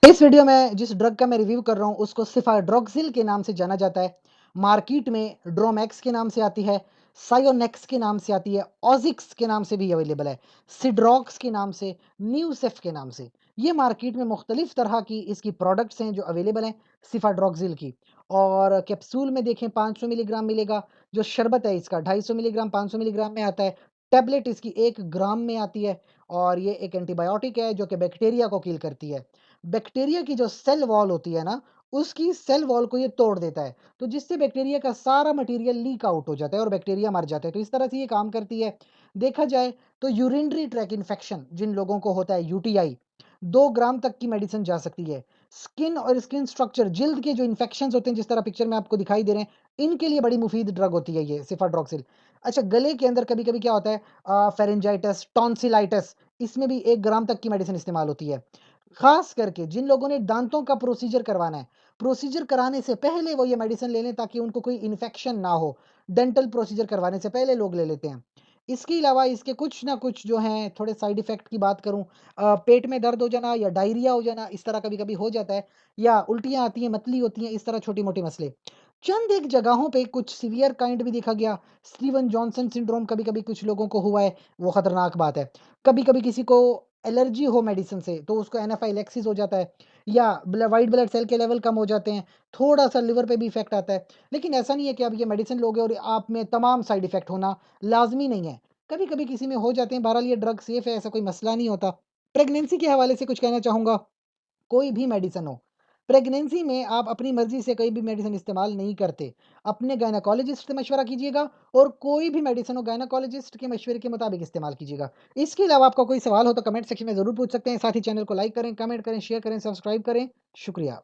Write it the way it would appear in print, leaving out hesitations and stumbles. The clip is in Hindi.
इस वीडियो में जिस ड्रग का मैं रिव्यू कर रहा हूँ उसको सिफाड्रोक्सिल के नाम से जाना जाता है। मार्केट में ड्रोमैक्स के नाम से आती है, सायोनेक्स के नाम से आती है, ऑजिक्स के नाम से भी अवेलेबल है, सिड्रॉक्स के नाम से, न्यूसेफ के नाम से। ये मार्केट में मुख्तलिफ तरह की इसकी प्रोडक्ट्स हैं जो अवेलेबल हैं सिफाड्रोक्सिल की। और कैप्सूल में देखें 500 मिलीग्राम मिलेगा, जो शरबत है इसका 250 मिलीग्राम 500 मिलीग्राम में आता है, टैबलेट इसकी 1 ग्राम में आती है। और ये एक एंटीबायोटिक है जो कि बैक्टीरिया को किल करती है। बैक्टीरिया की जो सेल वॉल होती है ना, उसकी सेल वॉल को ये तोड़ देता है, तो जिससे बैक्टीरिया का सारा मटेरियल लीक आउट हो जाता है और बैक्टीरिया मर जाते हैं। तो इस तरह से ये काम करती है। देखा जाए तो यूरिनरी ट्रैक इन्फेक्शन जिन लोगों को होता है यूटीआई, 2 ग्राम तक की मेडिसिन जा सकती है। स्किन और स्किन स्ट्रक्चर, जिल्द के जो इन्फेक्शंस होते हैं जिस तरह पिक्चर में आपको दिखाई दे रहे हैं, इनके लिए बड़ी मुफीद ड्रग होती है ये सिफाड्रोक्सिल। अच्छा, गले के अंदर कभी-कभी क्या होता है, फेरेंजाइटिस, टॉन्सिलाइटिस, इसमें भी 1 ग्राम तक की मेडिसिन इस्तेमाल होती है। खास करके जिन लोगों ने दांतों का प्रोसीजर करवाना है, प्रोसीजर कराने से पहले वो ये मेडिसिन ले लें ताकि उनको कोई इन्फेक्शन ना हो। डेंटल प्रोसीजर करवाने से पहले लोग ले लेते हैं। इसके अलावा इसके कुछ ना कुछ जो हैं थोड़े साइड इफ़ेक्ट की बात करूँ, पेट में दर्द हो जाना या डायरिया हो जाना, इस तरह कभी-कभी हो जाता है, या उल्टियाँ आती हैं, मतली होती हैं, इस तरह छोटी-मोटी मसले। चंद एक जगहों पे कुछ सीवियर काइंड भी देखा गया। स्टीवन जॉनसन सिंड्रोम कभी-कभी कुछ लोगों को हुआ है, वो खतरनाक बात है। कभी-कभी किसी को एलर्जी हो मेडिसिन से, तो उसको एनाफाइलैक्सिस हो जाता है, या व्हाइट ब्लड सेल के लेवल कम हो जाते हैं, थोड़ा-सा लिवर पे भी इफ़ेक्ट आता है। लेकिन ऐसा नहीं है कि आप ये मेडिसिन लोगे और आप में तमाम साइड इफ़ेक्ट होना लाज़मी नहीं है। कभी-कभी किसी में हो जाते हैं, बहरहाल ये ड्रग सेफ़ है, ऐसा कोई मसला नहीं होता। प्रेगनेंसी के हवाले से कुछ कहना चाहूँगा, कोई भी मेडिसिन हो, प्रेगनेंसी में आप अपनी मर्ज़ी से कोई भी मेडिसिन इस्तेमाल नहीं करते। अपने गायनेकोलॉजिस्ट से मशवरा कीजिएगा, और कोई भी मेडिसिन हो गायनेकोलॉजिस्ट के मशवरे के मुताबिक इस्तेमाल कीजिएगा। इसके अलावा आपका कोई सवाल हो तो कमेंट सेक्शन में ज़रूर पूछ सकते हैं। साथ ही चैनल को लाइक करें, कमेंट करें, शेयर करें, सब्सक्राइब करें। शुक्रिया।